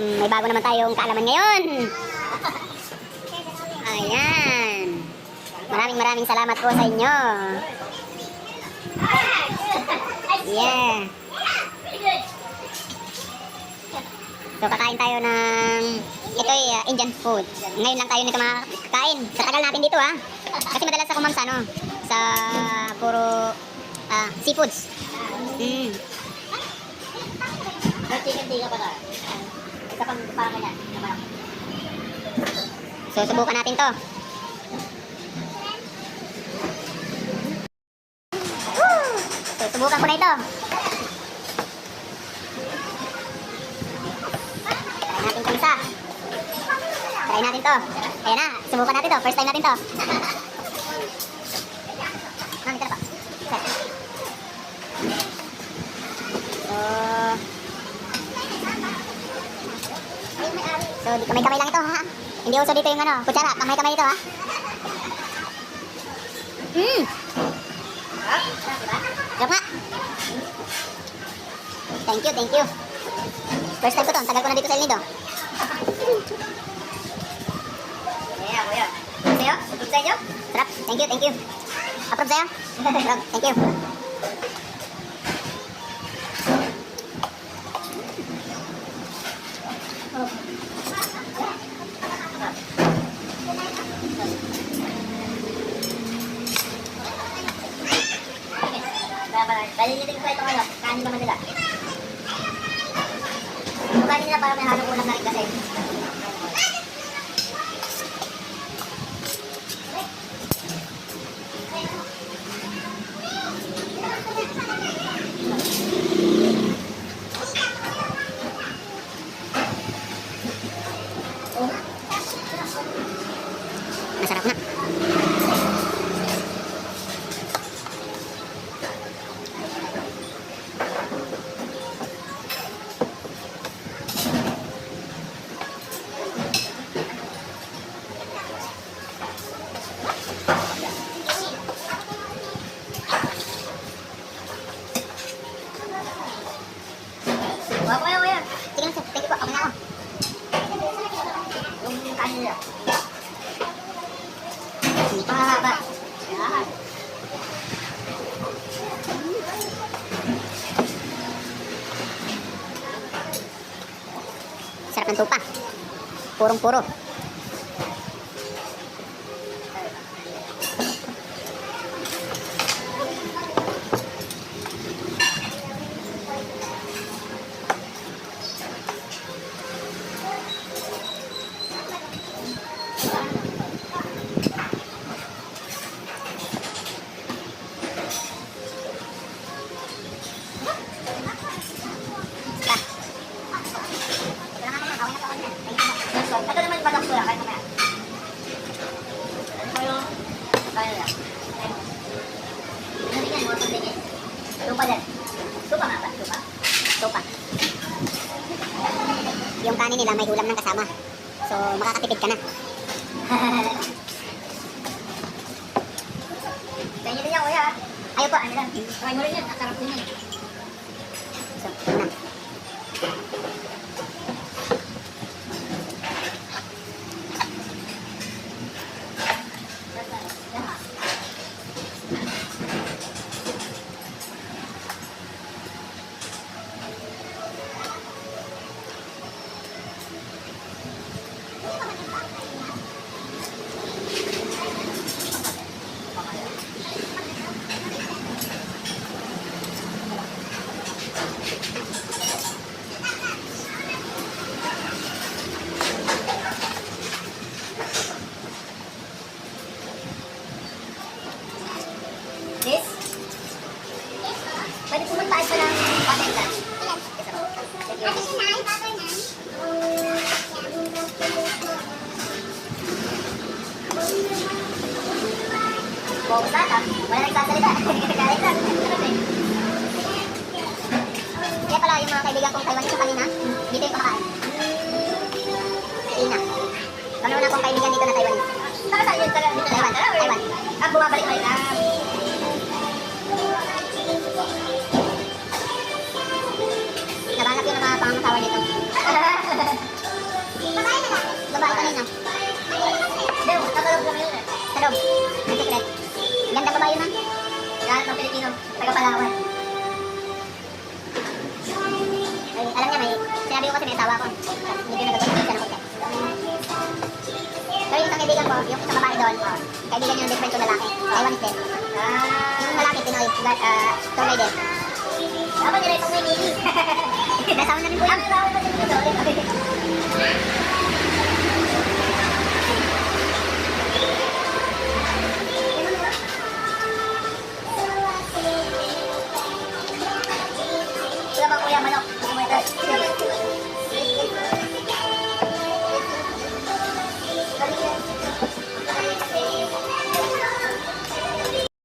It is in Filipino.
May bago naman tayong kaalaman ngayon. Ayan. Maraming salamat po sa inyo. Yeah. So kakain tayo ng ito ay Indian food. Ngayon lang tayo nakakain. Sa tagal natin dito ha. Kasi madalas ako ma'am sa ano, sa puro seafoods. Chicken tiga pa na. Isa pang parang ganyan. So subukan natin to. So subukan ko na ito. Try natin itong isa. Try natin to. Ayan na, subukan natin to. First time natin to. Mami, ito na pa. So, di kamay-kamay lang ito ha. Hindi uso dito yung ano, kutsara. Kamay-kamay ito ha. Sarap nga. Thank you. First time ko to. Ang tagal ko na dito sa El Nido. Kuya. Sa'yo? Approve sa inyo? Sarap. Thank you. Approve sa'yo? Approve. Thank you. Dahil hindi ko pa ito ngayon, kanin naman nila. Yung kanin nila parang may halong ulam na rin kasi. Masarap na. Kuya. Sige lang sir. Thank you po. Okay na ako. Yung kanin nila. Mahaba. Yan. Sarap ng tupa. Purong-puro. Ito naman yung batang pula, kahit mamaya. Ano ba yung kaya nila? Ano din yan, mga sandingin? Lupa din. Lupa nga ba? Lupa? Tupa. Yung kanin nila may ulam ng kasama. So, makakatipid ka na. Sa inyo din yan, kuya. Ayaw po, ano lang. Try mo rin yan, nasarap din yan. So, ito na. This? Pwede pumunta tayo sa ng patenta. Focus na, wala nagsasalita. Galit lang. Kaya pala yung mga kaibigan kong Taiwanese kanina, dito yung kumakain. Si Ina. Pangalawa na kong kaibigan dito na Taiwanese. Saka saan yun? Dito na Taiwan? Taiwan. Bumabalik-balik na. Nabanap yun ang mga pangangasawa nito. taga Palawan. Ay, alam niya, sinabi ko kasi may asawa ko. Medyo nagagawin siya ng konti. Pero yung isang kaibigan ko, yung isang babae doon, kaibigan niya ng best friend ko lalaki. Taiwanese din. Yung lalaki, Pinoy, tour guide din. Dapat nila itong may nili. Nasama na rin po yan. Ang tawag pa din ito.